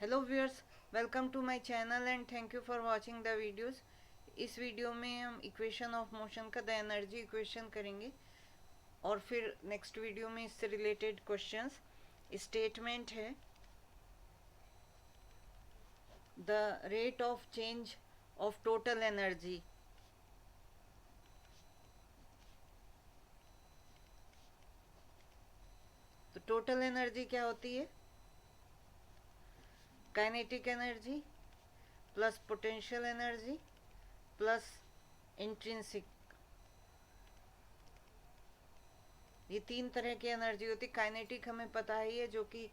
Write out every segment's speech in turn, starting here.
Hello viewers, welcome to my channel and thank you for watching the videos. इस video में हम equation of motion का the energy equation करेंगे और फिर नेक्स्ट वीडियो में इससे रिलेटेड क्वेश्चंस। स्टेटमेंट है the rate of change of total energy तो टोटल एनर्जी क्या होती है? Kinetic energy plus potential energy plus intrinsic, ये तीन तरह की एनर्जी होती है। काइनेटिक हमें पता ही है, जो कि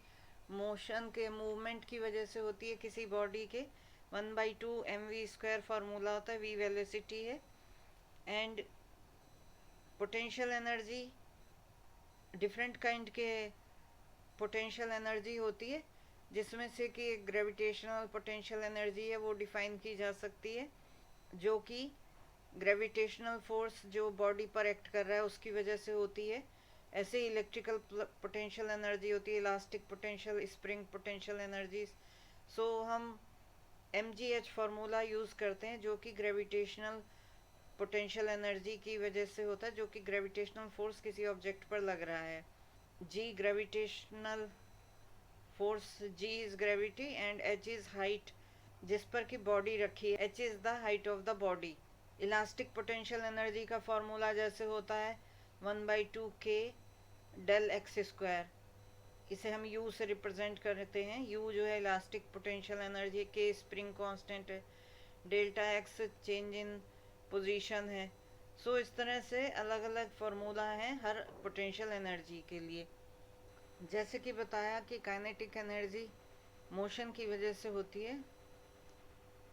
मोशन के मूवमेंट की वजह से होती है किसी बॉडी के। 1/2 mv² फार्मूला होता है, v वेलोसिटी है। And potential energy different kind के पोटेंशियल एनर्जी होती है, जिसमें से कि ग्रेविटेशनल पोटेंशियल एनर्जी है वो डिफाइन की जा सकती है, जो कि ग्रेविटेशनल फोर्स जो बॉडी पर एक्ट कर रहा है उसकी वजह से होती है। ऐसे इलेक्ट्रिकल पोटेंशियल एनर्जी होती है, elastic potential, spring potential energies. So हम mgh फार्मूला यूज़ करते हैं, जो कि ग्रेविटेशनल पोटेंशियल एनर्जी की वजह से होता है, जो कि ग्रेविटेशनल फोर्स किसी ऑब्जेक्ट पर लग रहा है। g gravitational force, g is gravity and h is height जिस पर की बॉडी रखी है। h is the height of the body. Elastic potential energy का फॉर्मूला जैसे होता है 1/2k डेल एक्स स्क्वायर, इसे हम u से रिप्रेजेंट करते हैं। u जो है elastic potential energy, k spring constant है, delta x change in position है। सो इस तरह से अलग अलग फार्मूला है हर पोटेंशियल एनर्जी के लिए। जैसे कि बताया कि काइनेटिक एनर्जी मोशन की वजह से होती है।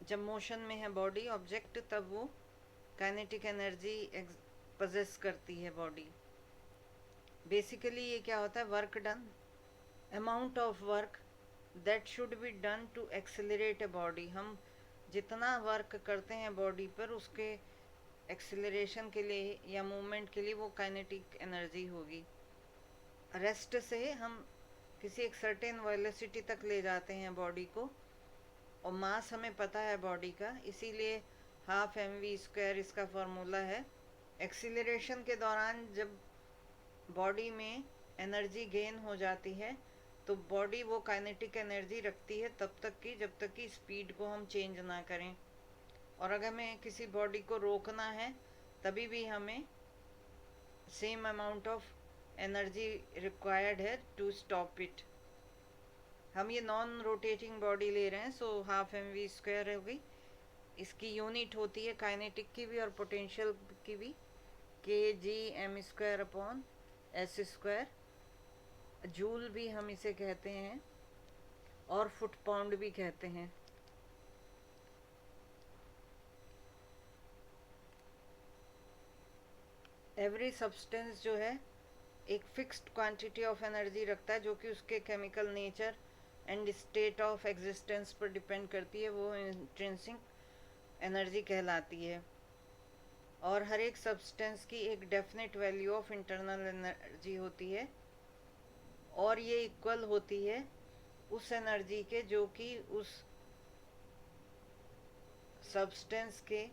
जब मोशन में है बॉडी ऑब्जेक्ट, तब वो काइनेटिक एनर्जी पोजेस करती है बॉडी। बेसिकली ये क्या होता है? Work done, amount of work that should be done to accelerate a body. हम जितना वर्क करते हैं बॉडी पर, उसके एक्सेलरेशन के लिए या मूवमेंट के लिए वो काइनेटिक एनर्जी होगी। रेस्ट से हम किसी एक सर्टेन वेलोसिटी तक ले जाते हैं बॉडी को, और मास हमें पता है बॉडी का, इसीलिए 12 mv² इसका फॉर्मूला है। एक्सीलरेशन के दौरान जब बॉडी में एनर्जी गेन हो जाती है तो बॉडी वो काइनेटिक एनर्जी रखती है तब तक की, जब तक कि स्पीड को हम चेंज ना करें। और अगर हमें किसी बॉडी को रोकना है तभी भी हमें same amount of energy required है टू स्टॉप इट। हम ये नॉन रोटेटिंग बॉडी ले रहे हैं, सो 12 mv² होगी। इसकी यूनिट होती है काइनेटिक की भी और पोटेंशियल की भी, kg m²/s²। जूल भी हम इसे कहते हैं और फुट पाउंड भी कहते हैं। एवरी सब्सटेंस जो है एक फिक्स्ड क्वांटिटी ऑफ एनर्जी रखता है, जो कि उसके chemical nature and state of existence पर डिपेंड करती है, वो इंट्रिंसिक एनर्जी कहलाती है। और हर एक सब्सटेंस की एक definite value of internal energy होती है, और ये इक्वल होती है उस एनर्जी के जो कि उस सब्सटेंस के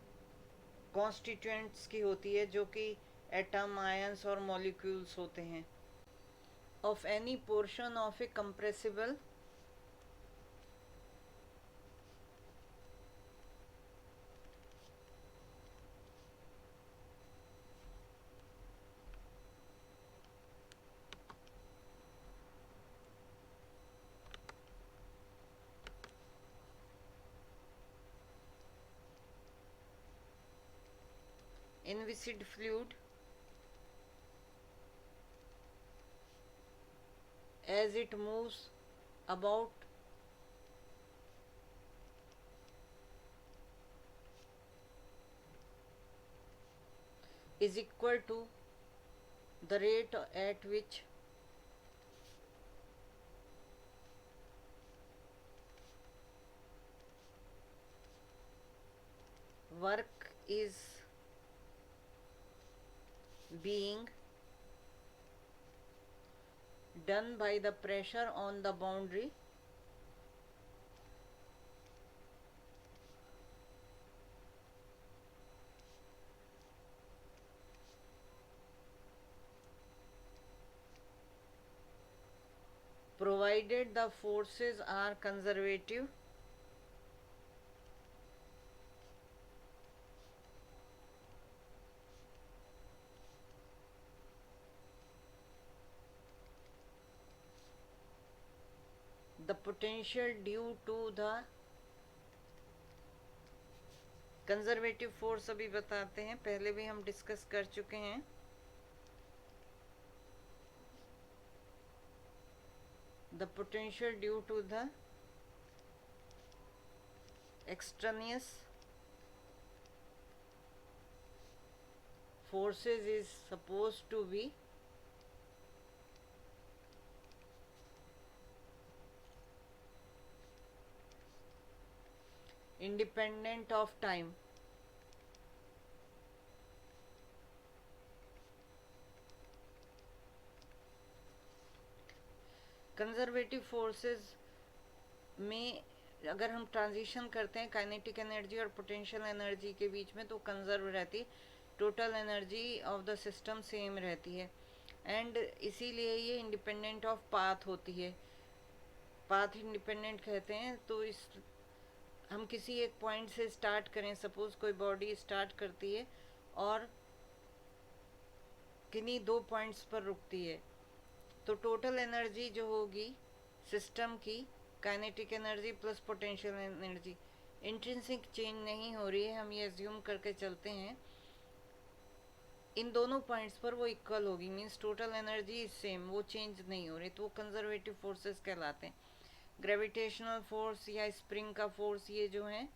कॉन्स्टिट्यूएंट्स की होती है, जो कि एटम, आयंस और मॉलिक्यूल्स होते हैं। Of any portion of A compressible inviscid fluid as it moves about is equal to the rate at which work is being done by the pressure on the boundary provided the forces are conservative, the potential due to the conservative force अभी बताते हैं, पहले भी हम discuss कर चुके हैं। The potential due to the extraneous forces is supposed to be independent of time. Conservative forces में अगर हम ट्रांजिशन करते हैं काइनेटिक एनर्जी और पोटेंशियल एनर्जी के बीच में, तो कंजर्व रहती, total energy of the system same रहती है, एंड इसीलिए ये इंडिपेंडेंट ऑफ पाथ होती है। पाथ इंडिपेंडेंट कहते हैं। तो इस हम किसी एक पॉइंट से स्टार्ट करें, सपोज कोई बॉडी स्टार्ट करती है और किन्हीं दो पॉइंट्स पर रुकती है, तो टोटल एनर्जी जो होगी सिस्टम की, kinetic energy plus potential energy, intrinsic change नहीं हो रही है, हम ये एज्यूम करके चलते हैं, इन दोनों पॉइंट्स पर वो इक्वल होगी, means total energy is same, वो चेंज नहीं हो रही, तो वो कंजर्वेटिव फोर्सेस कहलाते हैं। ग्रेविटेशनल फोर्स या स्प्रिंग का फोर्स, ये जो हैं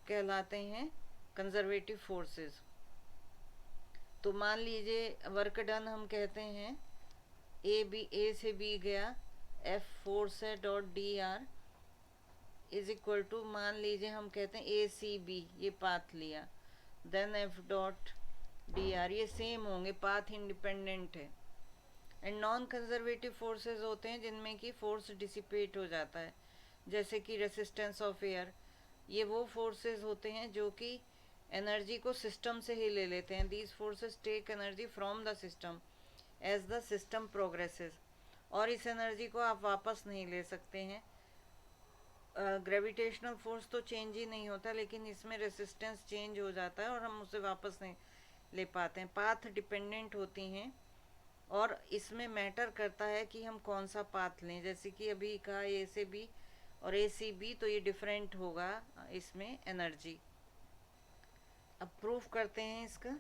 कहलाते हैं कंजर्वेटिव फोर्सेस। तो मान लीजिए वर्क डन हम कहते हैं ए से बी गया, एफ फोर्स है dot D R is equal to, मान लीजिए हम कहते हैं ए सी बी, ये पाथ लिया, then F dot D R, ये सेम होंगे, पाथ इंडिपेंडेंट है। एंड नॉन कंजर्वेटिव फोर्सेस होते हैं जिनमें कि फोर्स डिसिपेट हो जाता है, जैसे कि रेसिस्टेंस ऑफ एयर, ये वो फोर्सेस होते हैं जो कि एनर्जी को सिस्टम से ही ले लेते हैं। These forces take energy from the system as the system progresses, और इस एनर्जी को आप वापस नहीं ले सकते हैं। ग्रेविटेशनल फोर्स तो चेंज ही नहीं होता, लेकिन इसमें रेसिस्टेंस चेंज हो जाता है और हम उसे वापस नहीं ले पाते हैं। पाथ डिपेंडेंट होती हैं और इसमें मैटर करता है कि हम कौन सा पाथ लें, जैसे कि अभी कहा ए से बी और ए सी बी, तो ये डिफरेंट होगा इसमें एनर्जी। अब प्रूफ करते हैं इसका।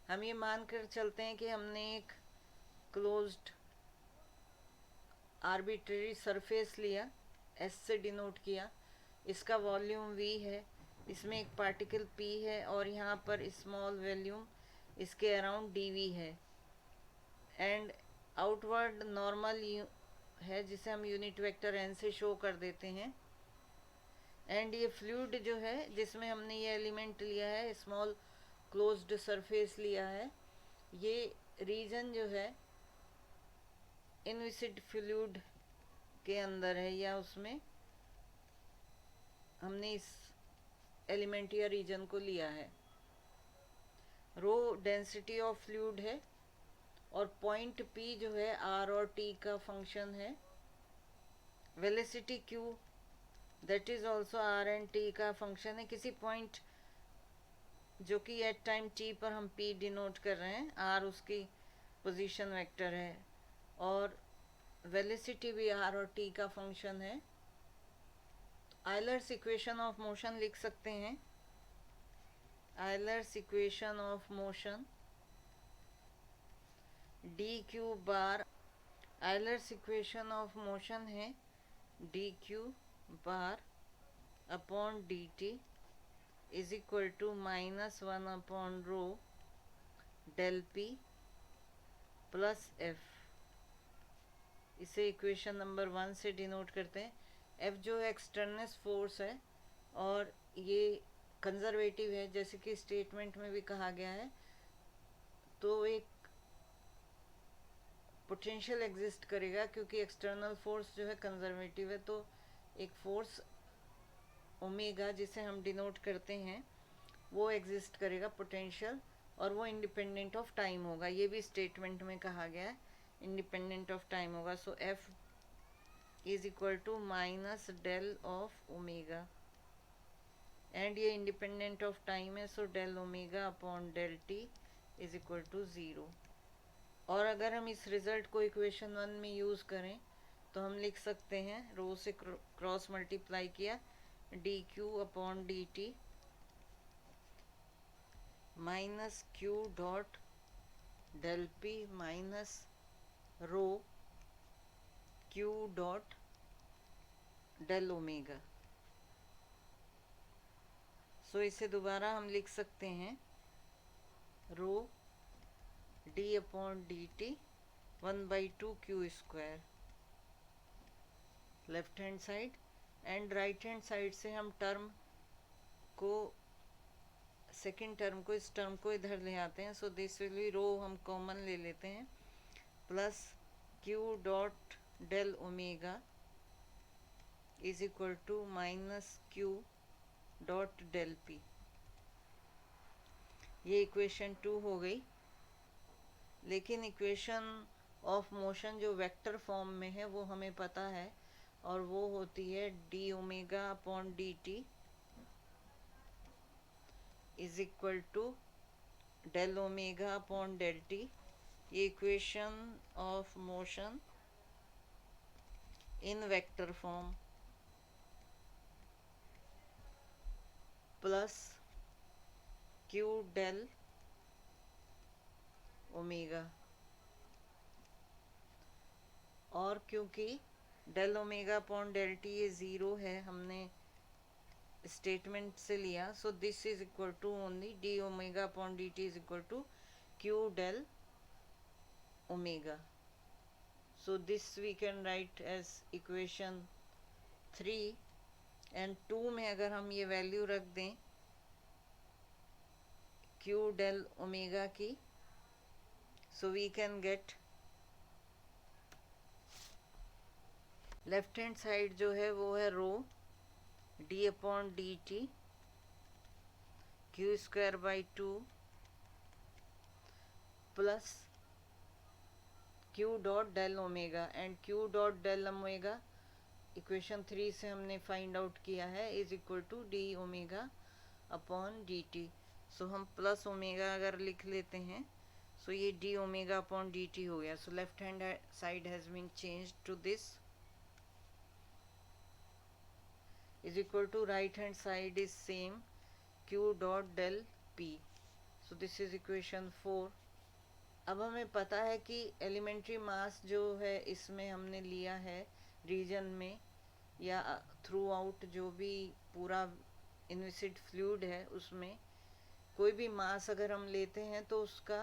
हम ये मान कर चलते हैं कि हमने एक क्लोज्ड आर्बिट्रेरी सरफेस लिया, एस से डिनोट किया, इसका वॉल्यूम वी है, इसमें एक पार्टिकल पी है और यहाँ पर स्मॉल वॉल्यूम इसके अराउंड डी है, एंड आउटवर्ड नॉर्मल है जिसे हम यूनिट वेक्टर एन से शो कर देते हैं। एंड ये फ्लूइड जो है जिसमें हमने ये एलिमेंट लिया है, स्मॉल क्लोज्ड सरफेस लिया है, ये रीजन जो है इनविसिड फ्लूइड के अंदर है, या उसमें हमने इस एलिमेंट या रीजन को लिया है। रो डेंसिटी ऑफ फ्लूइड है और पॉइंट पी जो है आर और टी का फंक्शन है। Velocity Q that is also R and T का फंक्शन है, किसी पॉइंट जो कि एट टाइम टी पर हम पी डिनोट कर रहे हैं, आर उसकी पोजीशन वेक्टर है, और वेलोसिटी भी आर और टी का फंक्शन है। आयलर्स इक्वेशन ऑफ मोशन लिख सकते हैं, Euler's equation of motion d q bar, Euler's equation of motion है d q bar upon D T is equal to -1 upon rho del p plus f. इसे equation number 1 से denote करते हैं। F जो है एक्सटर्नस फोर्स है और ये कंजर्वेटिव है, जैसे कि स्टेटमेंट में भी कहा गया है। तो एक पोटेंशियल एग्जिस्ट करेगा क्योंकि एक्सटर्नल फोर्स जो है कंजर्वेटिव है, तो एक फोर्स ओमेगा जिसे हम डिनोट करते हैं वो एग्जिस्ट करेगा पोटेंशियल, और वो इंडिपेंडेंट ऑफ टाइम होगा, ये भी स्टेटमेंट में कहा गया है, इंडिपेंडेंट ऑफ टाइम होगा. So f is equal to minus del of omega, and ये इंडिपेंडेंट ऑफ टाइम है, so del omega upon del t is equal to zero. और अगर हम इस रिजल्ट को इक्वेशन 1 में यूज़ करें तो हम लिख सकते हैं, रो से क्रॉस मल्टीप्लाई किया, d q upon D t minus Q dot del p minus rho q dot del omega. So इसे दोबारा हम लिख सकते हैं, rho d upon D t 1/2 Q square left hand side, and right hand side से हम term को, second term को, इस टर्म को इधर ले आते हैं. So this will be, rho हम कॉमन ले लेते हैं, plus Q dot del omega is equal to minus Q dot del P. ये इक्वेशन 2 हो गई. लेकिन इक्वेशन ऑफ मोशन जो वेक्टर फॉर्म में है वो हमें पता है, और वो होती है d omega upon D T is equal to del omega upon del t. ये equation of motion in vector form plus q del omega. और क्योंकि del omega upon del t ये ज़ीरो है, हमने स्टेटमेंट से लिया, so this is equal to only d omega upon D T is equal to q del omega. So this we can write as equation 3, and 2 में अगर हम ये value रख दें क्यू डेल ओमेगा की, so we can get left hand side जो है वो है rho d upon D T Q square by 2 plus Q dot del omega, and q dot del omega equation 3 से हमने फाइंड आउट किया है, is equal to d omega upon D t. So हम plus omega अगर लिख लेते हैं, so ये d omega upon D t हो गया. So left hand side has been change to this, is equal to right hand side is same q dot del p. so this is equation 4. अब हमें पता है कि elementary मास जो है इसमें हमने लिया है रीजन में या थ्रू आउट जो भी पूरा इनविसिड फ्लूइड है उसमें कोई भी मास अगर हम लेते हैं तो उसका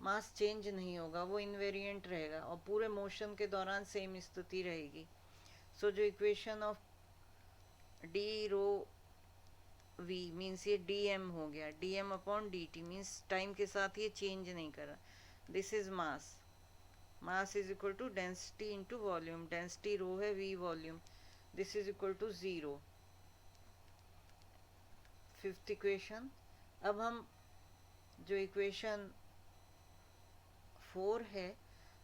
मास चेंज नहीं होगा, वो इनवेरिएंट रहेगा और पूरे मोशन के दौरान सेम स्थिति रहेगी. सो जो equation of d rho v means ये डी एम हो गया, d m upon D t means time के साथ ये चेंज नहीं कर रहा. This is mass, mass is equal to density into volume, density rho है, v volume, this is equal to zero. Fifth equation. अब हम जो इक्वेशन 4 है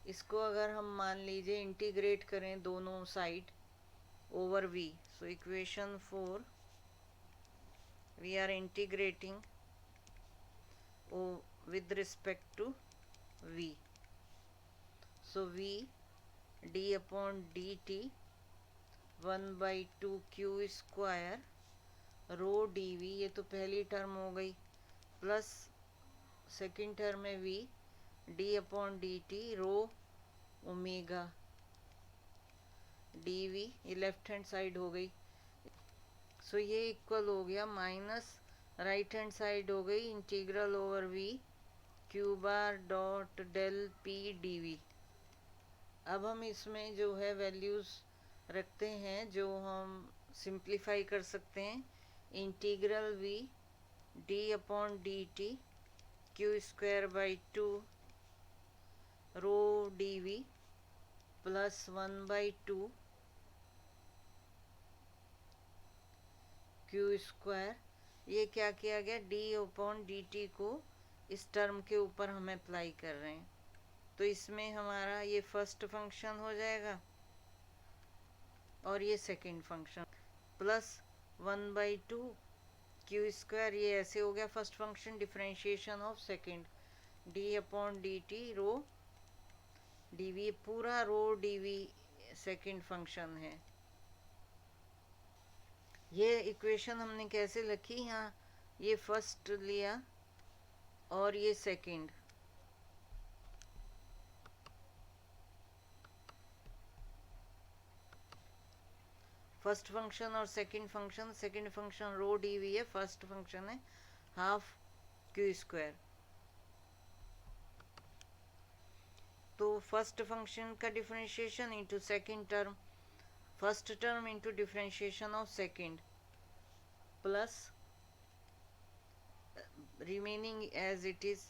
इसको अगर हम मान लीजिए इंटीग्रेट करें दोनों side over v, so equation 4 we are integrating with respect to v. so v d upon dt 1/2 q square rho dv, ये तो पहली टर्म हो गई, प्लस सेकेंड टर्म में v d अपॉन dt रो ओमेगा dv, ये left hand side हो गई. सो ये इक्वल हो गया माइनस राइट हैंड साइड हो गई integral over v Q bar dot del P dv. अब हम इसमें जो है वैल्यूज़ रखते हैं जो हम सिंप्लीफाई कर सकते हैं. Integral v d upon D T Q square by 2 rho dv plus 1/2 Q square. ये क्या किया गया, डी अपॉन डी टी को इस टर्म के ऊपर हम अप्लाई कर रहे हैं। तो इसमें हमारा ये फर्स्ट फंक्शन हो जाएगा और ये second function plus 1/2 Q square, ये ऐसे हो गया first function, differentiation of second, d/dt rho dv, पूरा रो dv सेकंड फंक्शन है। ये इक्वेशन हमने कैसे लिखी, यहाँ ये फर्स्ट लिया और ये सेकंड, फर्स्ट फंक्शन और सेकंड फंक्शन रो dv है, फर्स्ट फंक्शन है हाफ क्यू स्क्वायर। तो फर्स्ट फंक्शन का differentiation into second term, first term into differentiation of second plus remaining as it is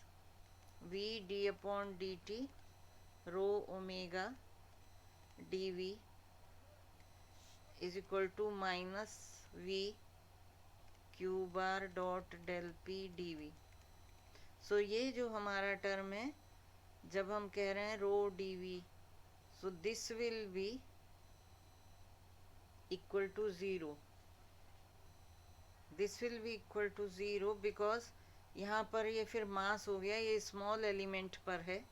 v d/dt rho omega dv is equal to minus v q bar dot del p dv। सो ये जो हमारा term है, जब हम कह रहे हैं rho dv, so this will be equal to zero, this will be equal to zero because यहाँ पर ये फिर मास हो गया, ये स्मॉल एलिमेंट पर है,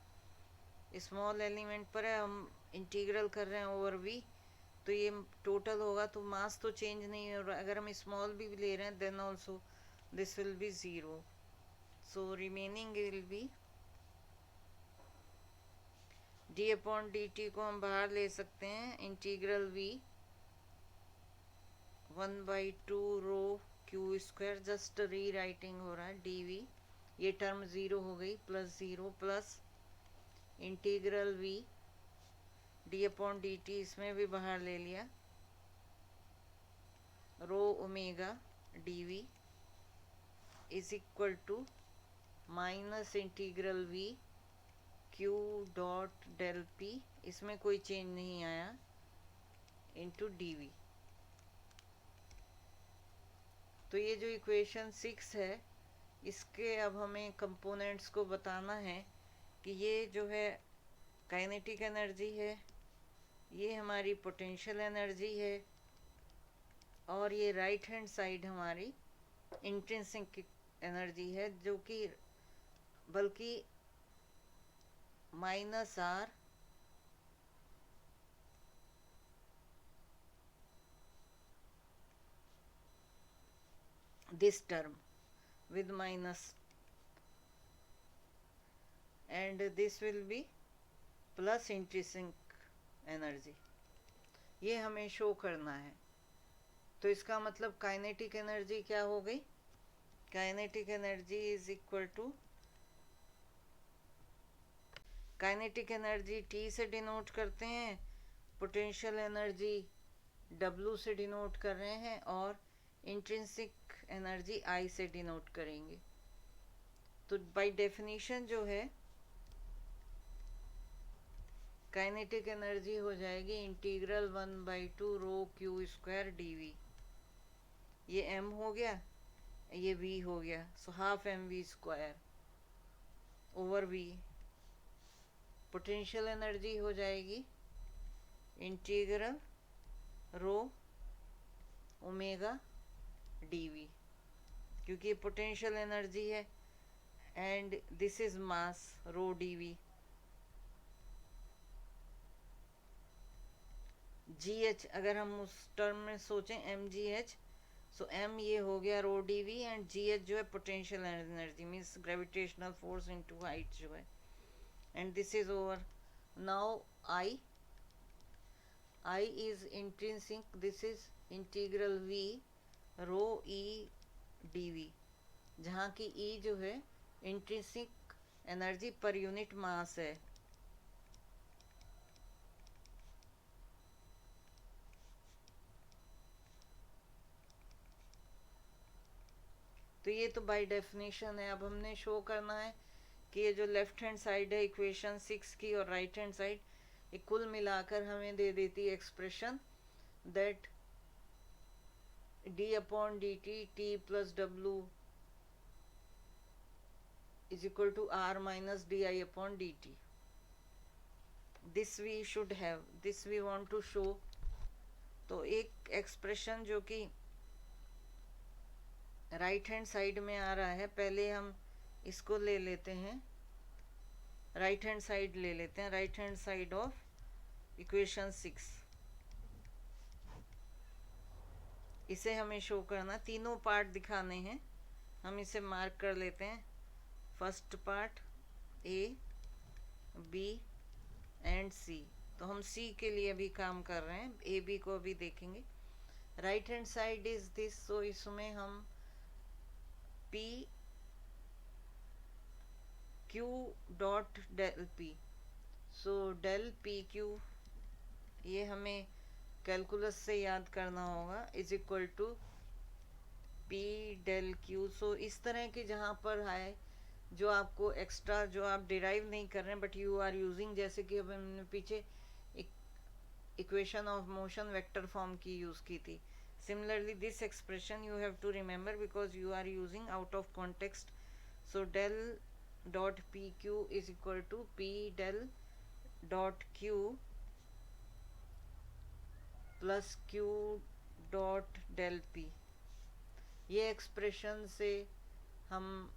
स्मॉल एलिमेंट पर है, हम इंटीग्रल कर रहे हैं ओवर वी, तो ये टोटल होगा तो मास तो चेंज नहीं हो रहा। अगर हम स्मॉल भी ले रहे हैं then also this will be zero, so remaining will be d/dt को हम बाहर ले सकते हैं, integral v 1/2 rho Q square, just rewriting हो रहा है dv, ये टर्म ज़ीरो हो गई, plus zero plus integral v d/dt इसमें भी बाहर ले लिया, rho omega dv is equal to minus integral v q dot del p, इसमें कोई चेंज नहीं आया, इंटू dv। तो ये जो इक्वेशन 6 है, इसके अब हमें कंपोनेंट्स को बताना है कि ये जो है काइनेटिक एनर्जी है, ये हमारी पोटेंशियल एनर्जी है, और ये राइट हैंड साइड हमारी इंट्रिंसिक एनर्जी है, जो कि बल्कि minus R this term with minus, and this will be plus intrinsic energy, ये हमें शो करना है। तो इसका मतलब काइनेटिक एनर्जी क्या हो गई, kinetic energy is equal to, kinetic energy T से डिनोट करते हैं, पोटेंशियल एनर्जी W से डिनोट कर रहे हैं, और इंट्रिंसिक एनर्जी I से डिनोट करेंगे। तो बाय डेफिनेशन जो है काइनेटिक एनर्जी हो जाएगी integral 1/2 rho Q square dv, ये m हो गया, ये v हो गया, so half mv square over v। Potential energy हो जाएगी इंटीग्रल रो ओमेगा dv, क्योंकि ये पोटेंशियल एनर्जी है, and this is mass rho dv, gh अगर हम उस टर्म में सोचें mgh, सो m ये हो गया रो dv, एंड gh जो है potential energy means gravitational force into height जो है, and this is over। now I is intrinsic, this is integral v rho e dv, जहाँ की e जो है intrinsic energy per unit mass है। तो ये तो बाय डेफिनेशन है। अब हमने शो करना है कि ये जो लेफ्ट हैंड साइड है इक्वेशन 6 की और राइट हैंड साइड, ये कुल मिलाकर हमें दे देती है expression that d/dt t plus w is equal to r minus di upon dt. This we should have, this we want to show. तो एक एक्सप्रेशन जो कि राइट हैंड साइड में आ रहा है, पहले हम इसको ले लेते हैं, राइट हैंड साइड ले लेते हैं, right hand side of equation 6. इसे हमें शो करना, तीनों पार्ट दिखाने हैं, हम इसे मार्क कर लेते हैं. First part A, B and C. तो हम सी के लिए भी काम कर रहे हैं, ए बी को अभी देखेंगे. Right hand side is this, so इसमें हम p Q dot del p. So del P q, ये हमें कैलकुलस से याद करना होगा, is equal to P del q. So इस तरह के जहाँ पर है जो आपको एक्स्ट्रा, जो आप डिराइव नहीं कर रहे हैं बट यू आर यूजिंग, जैसे कि अब हमने पीछे equation of motion vector form की यूज की थी. Similarly this expression you have to remember because you are using out of context. So del dot P Q is equal to P del dot Q plus Q dot del P. ये expression से हम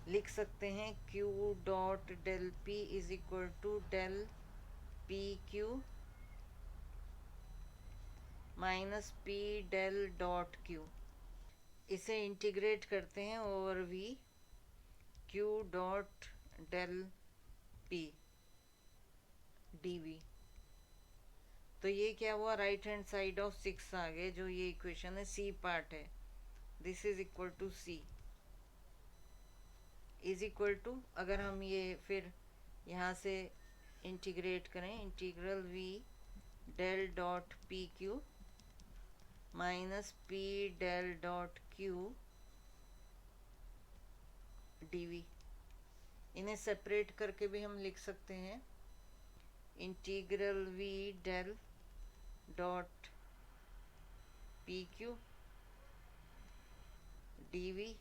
लिख सकते हैं Q dot del P is equal to del P Q minus P del dot Q. इसे integrate करते हैं over V, Q dot del P dV. तो ये क्या हुआ, राइट हैंड साइड ऑफ 6 आ गए, जो ये इक्वेशन है, C पार्ट है. This is equal to C is equal to, अगर हम ये फिर यहाँ से इंटीग्रेट करें, integral V del dot P Q minus P del dot Q dV. इन्हें सेपरेट करके भी हम लिख सकते हैं, integral V del dot P Q dV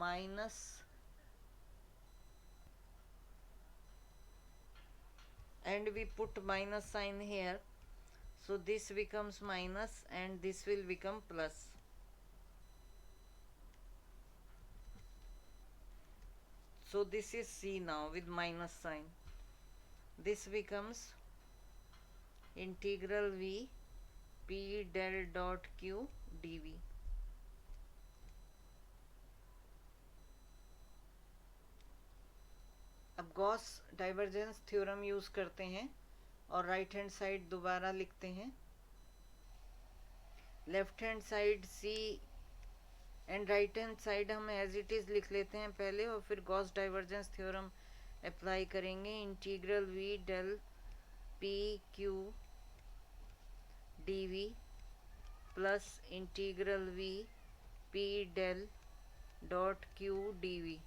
minus, and we put minus sign here, so this becomes minus and this will become plus. So this is C now with minus sign. This becomes integral V P del dot Q dV. अब Gauss divergence theorem use करते हैं और right hand side दोबारा लिखते हैं. Left hand side C and right hand side हम as it is लिख लेते हैं पहले, और फिर गॉस डाइवर्जेंस थ्योरम अप्लाई करेंगे. Integral V del P Q dV plus integral V P del dot Q dV.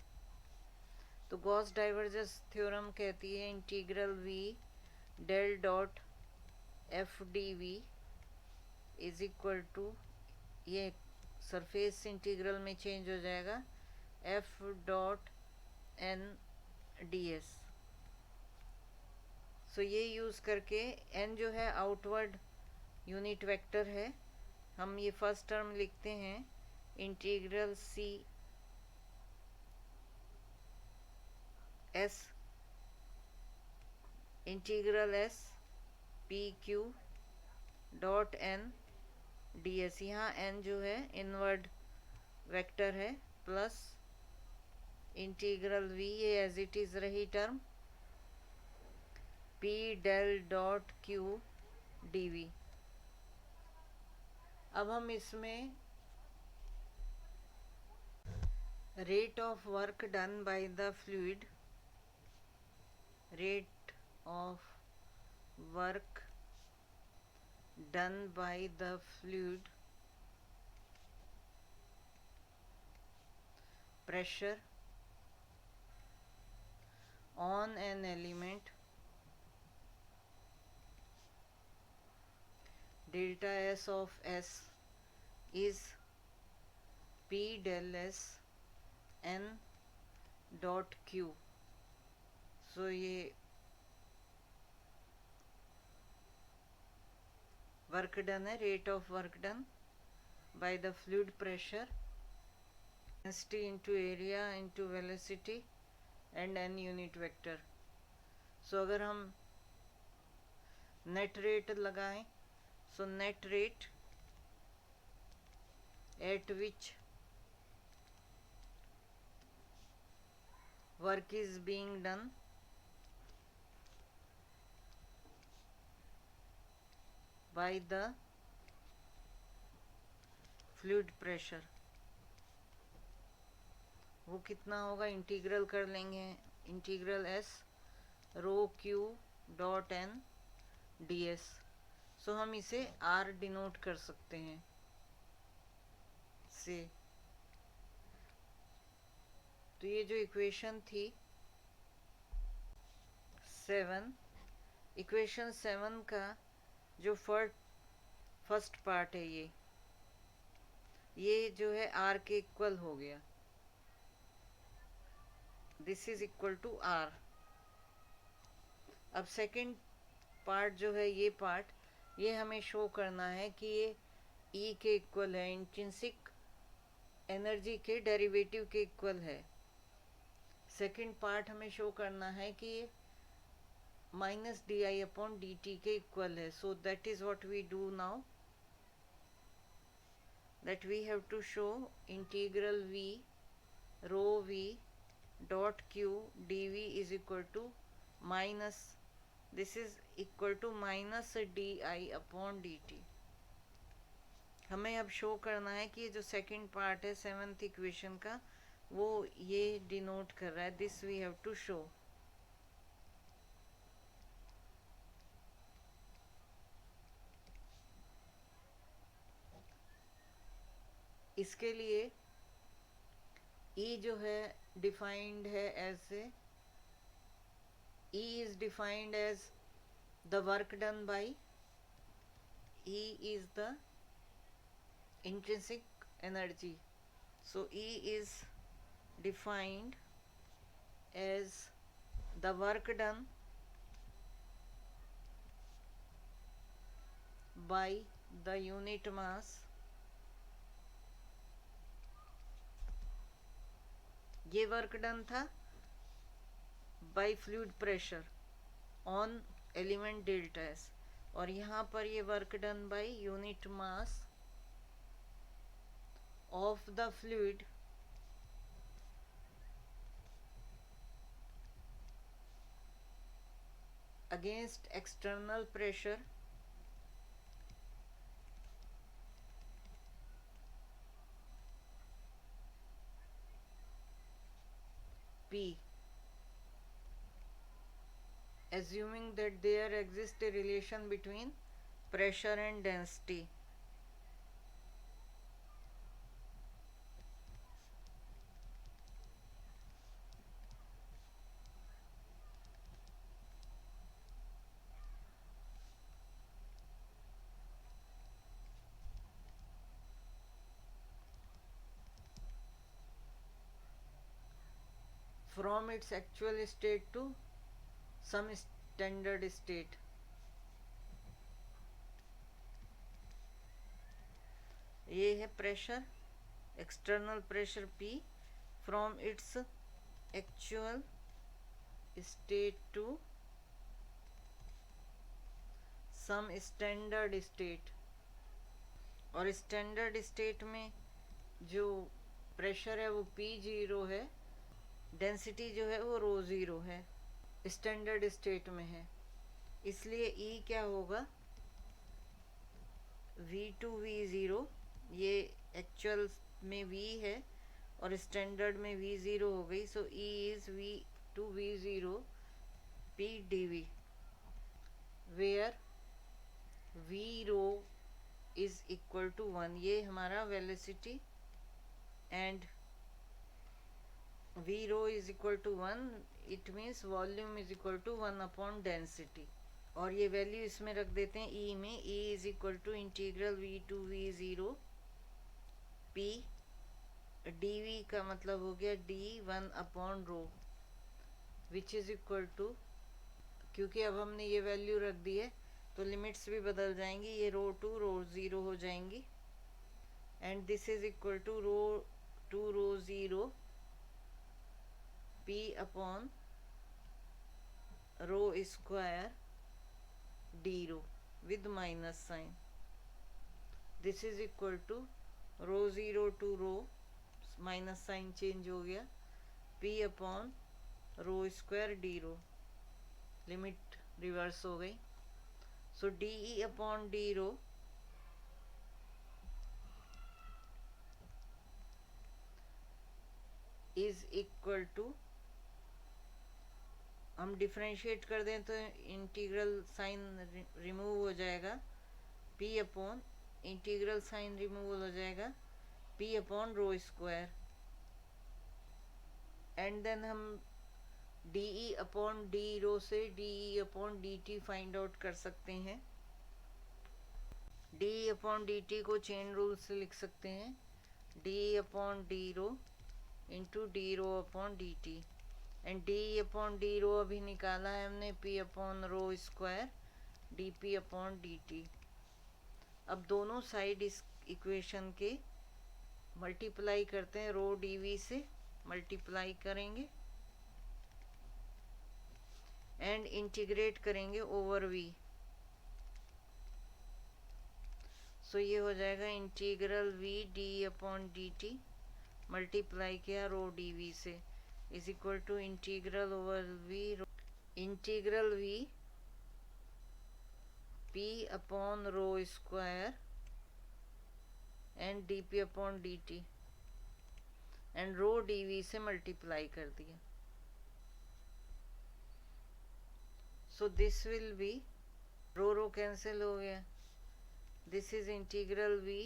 तो गॉस डाइवर्जेंस थ्योरम कहती है integral V del dot F D we is equal to, ये surface integral में change हो जाएगा, f dot N D s. So ये use करके N जो है आउटवर्ड यूनिट वेक्टर है, हम ये फर्स्ट टर्म लिखते हैं integral C S integral S P Q dot N D S. यहाँ एन जो है इनवर्ड वेक्टर है, प्लस इंटीग्रल वी, ये एज इट इज रही term, P del dot Q D V. अब हम इसमें rate of work done by the fluid, rate of work done by the fluid, pressure on an element, delta S of S is P del S n dot q. So ये work done है, rate of work done by the fluid pressure, density into area into velocity and n unit vector. So अगर हम net rate लगाएं, so net rate at which work is being done by the fluid pressure, वो कितना होगा, integral कर लेंगे, integral s rho q dot N D s. So हम इसे आर डिनोट कर सकते हैं से। तो ये जो इक्वेशन थी 7, इक्वेशन 7 का जो फर्स्ट पार्ट है, ये जो है आर के इक्वल हो गया, this is equal to R. अब सेकंड पार्ट जो है, ये पार्ट, ये हमें शो करना है कि ये ई के इक्वल है, इंट्रिंसिक एनर्जी के डेरिवेटिव के इक्वल है। सेकंड पार्ट हमें शो करना है कि ये minus D I upon D T के इक्वल है। So that is what we do now, that we have to show integral V rho V dot Q D we is equal to minus, this is equal to minus D I upon D T. हमें अब show करना है कि ये जो second part है 7th equation का, वो ये डिनोट कर रहा है, this we have to show. इसके लिए E जो है डिफाइंड है ऐसे, E is defined as the work done by, E is the intrinsic energy. So E is defined as the work done by the unit mass, ये work done था by fluid pressure on element delta S, और यहाँ पर ये work done by unit mass of the fluid against external pressure P, assuming that there exists a relation between pressure and density. From its actual state to some standard state. ये है pressure, external pressure P, from its actual state to some standard state. और standard state में जो pressure है वो P0 है, density जो है वो रो ज़ीरो है, स्टैंडर्ड स्टेट में है। इसलिए E क्या होगा, V2 V0, ये एक्चुअल में V है और स्टैंडर्ड में V0 हो गई। So E is V2 V0 P dV, where V rho is equal to 1। ये हमारा velocity and V rho is equal to 1, it means volume is equal to 1 upon density. और ये value इसमें रख देते हैं E में, E is equal to integral V2 V0 P dv का मतलब हो गया d1 upon rho which is equal to, क्योंकि अब हमने ये वैल्यू रख दी है तो लिमिट्स भी बदल जाएंगी, ये रो टू रो ज़ीरो हो जाएंगी and this is equal to rho to rho zero p upon rho square d rho with minus sign. This is equal to rho zero to rho, minus sign change हो गया, p upon rho square d rho, limit reverse हो गई. So d e upon d rho is equal to, हम differentiate कर दें तो integral sign remove हो जाएगा, p upon integral sign removal हो जाएगा p upon rho square and then हम d e upon d rho से d e upon D t find out कर सकते हैं. डी अपॉन डी टी को चेन रूल से लिख सकते हैं, D upon d rho into d rho upon D T and d upon d rho अभी निकाला है हमने, p upon rho square d P upon D t. अब दोनों साइड इस इक्वेशन के मल्टीप्लाई करते हैं, रो डी वी से मल्टीप्लाई करेंगे एंड इंटीग्रेट करेंगे ओवर v. सो ये हो जाएगा integral v D upon D T multiply किया रो डी वी से is equal to integral over v, integral v p upon rho square and D P upon D T and rho D V से multiply कर दिया. So this will be, rho cancel हो गया, this is integral v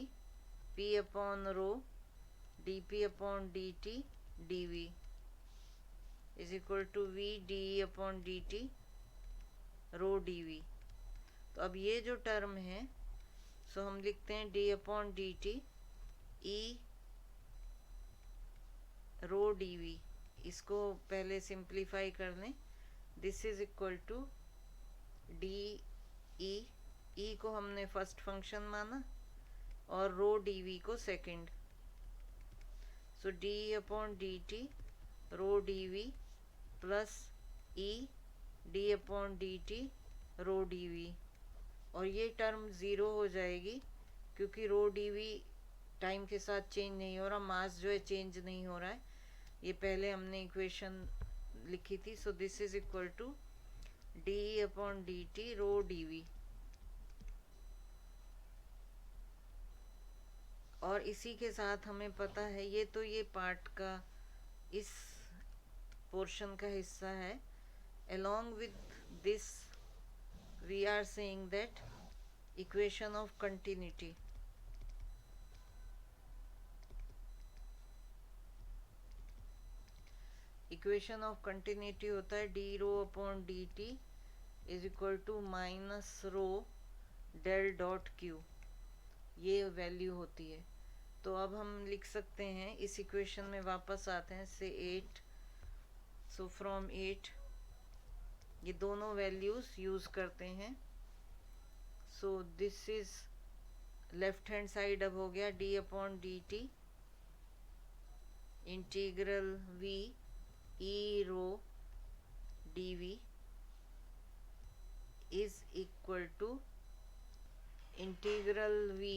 p upon rho d P upon D T D we is equal to v D upon D T rho D V. तो अब ये जो term है सो हम लिखते हैं d upon D T E rho D V, इसको पहले सिंप्लीफाई कर लें. This is equal to D E को हमने फर्स्ट फंक्शन माना और रो डी वी को second. So D upon D T rho D V plus E D upon D T rho D V, और ये टर्म ज़ीरो हो जाएगी क्योंकि रो डी वी टाइम के साथ चेंज नहीं हो रहा, मास जो है चेंज नहीं हो रहा है, ये पहले हमने इक्वेशन लिखी थी. So this is equal to D upon D T rho D V. और इसी के साथ हमें पता है ये तो ये पार्ट का इस पोर्शन का हिस्सा है. along with this we are saying that equation of continuity, equation of continuity होता है D rho upon D T is equal to minus rho del dot Q, ये वैल्यू होती है. तो अब हम लिख सकते हैं, इस इक्वेशन में वापस आते हैं से 8. सो फ्रॉम 8 ये दोनों वैल्यूज यूज करते हैं. So this is left hand side अब हो गया d upon D t integral v e rho D we is equal to integral v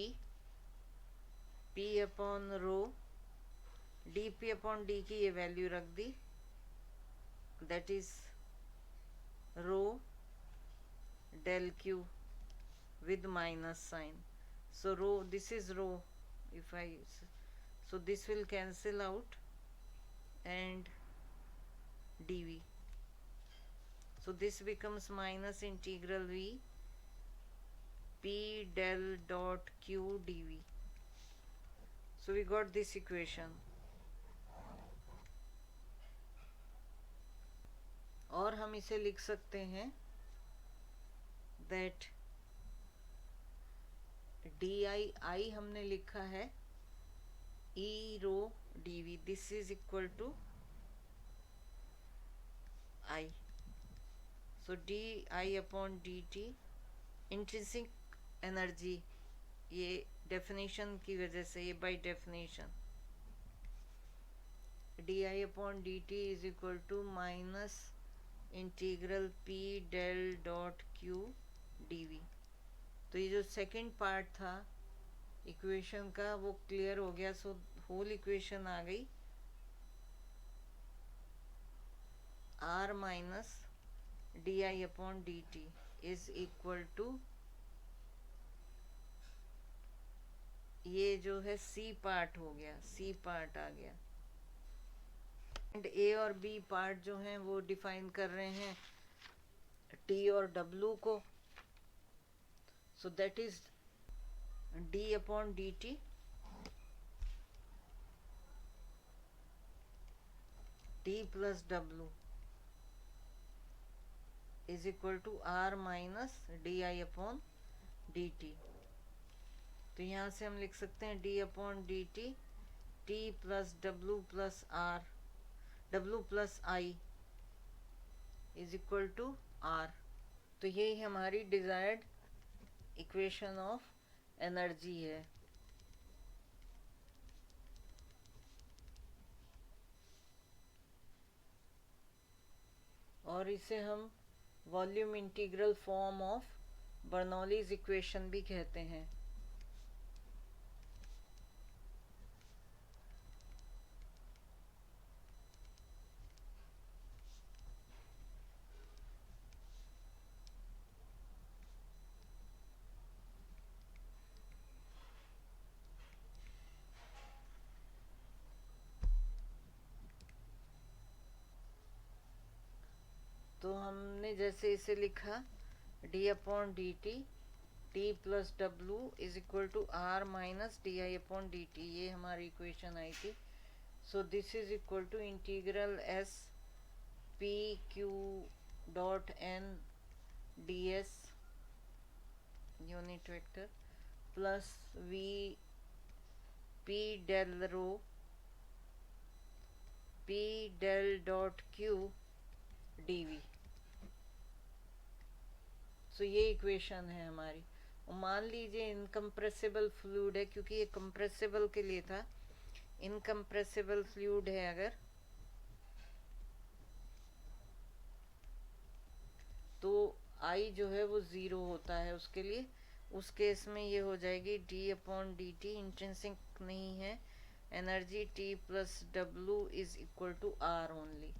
p upon rho d P upon d की ये value रख दी, that is rho del q with minus sign. So rho, this is rho, if I, so this will cancel out and dv. So this becomes minus integral v p del dot q dv. So we got this equation. और हम इसे लिख सकते हैं that di, i हमने लिखा है ई रो dv. This is equal to I. So di upon dt intrinsic energy, ये डेफिनेशन की वजह से, ये by definition D I upon D T is equal to minus integral P del dot Q D V. तो ये जो second part था equation का वो क्लियर हो गया. सो होल इक्वेशन आ गई R minus D I upon D T is equal to, ये जो है सी पार्ट हो गया, सी पार्ट आ गया. एंड ए और बी पार्ट जो हैं वो डिफाइन कर रहे हैं टी और डब्लू को. So that is D upon D T T plus W is equal to are minus D I upon D T. तो यहाँ से हम लिख सकते हैं D upon D T T plus W plus R, W plus I is equal to R. तो यही हमारी डिजायर्ड इक्वेशन ऑफ एनर्जी है. और इसे हम volume integral form of Bernoulli's equation भी कहते हैं. तो हमने जैसे इसे लिखा d upon D T T plus W is equal to are minus D I upon D t, ये हमारी इक्वेशन आई थी. So this is equal to integral S P Q dot N D s unit vector plus v p del rho p del dot Q D v. So ये equation है हमारी. और मान लीजिए इनकम्प्रेसिबल फ्लूइड है, क्योंकि ये कंप्रेसिबल के लिए था. इनकम्प्रेसिबल फ्लूइड है अगर, तो आई जो है वो ज़ीरो होता है उसके लिए. उस केस में ये हो जाएगी D upon D T, intrinsic नहीं है energy, T plus W is equal to R only.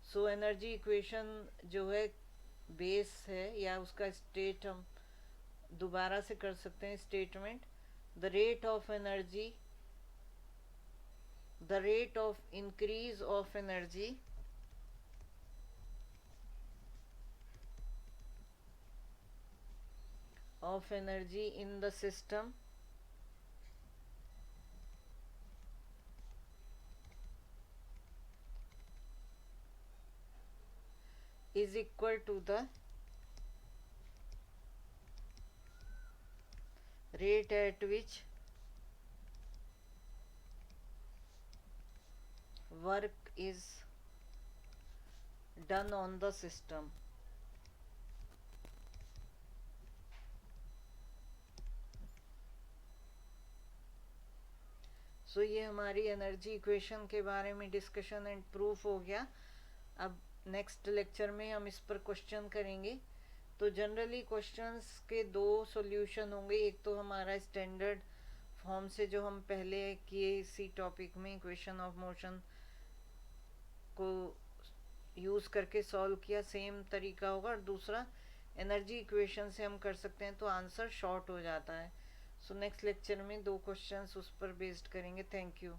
So energy equation जो है बेस है, या उसका स्टेट हम दोबारा से कर सकते हैं statement. The rate of energy, the rate of increase of energy in the system is equal to the rate at which work is done on the system. सो ये हमारी एनर्जी इक्वेशन के बारे में डिस्कशन एंड प्रूफ हो गया. अब next lecture में हम इस पर क्वेश्चन करेंगे. तो जनरली क्वेश्चंस के दो सॉल्यूशन होंगे. एक तो हमारा स्टैंडर्ड फॉर्म से जो हम पहले किए इसी टॉपिक में इक्वेशन ऑफ मोशन को यूज़ करके सॉल्व किया, सेम तरीका होगा. और दूसरा एनर्जी इक्वेशन से हम कर सकते हैं तो आंसर शॉर्ट हो जाता है. सो नेक्स्ट लेक्चर में दो क्वेश्चंस उस पर बेस्ड करेंगे. Thank you.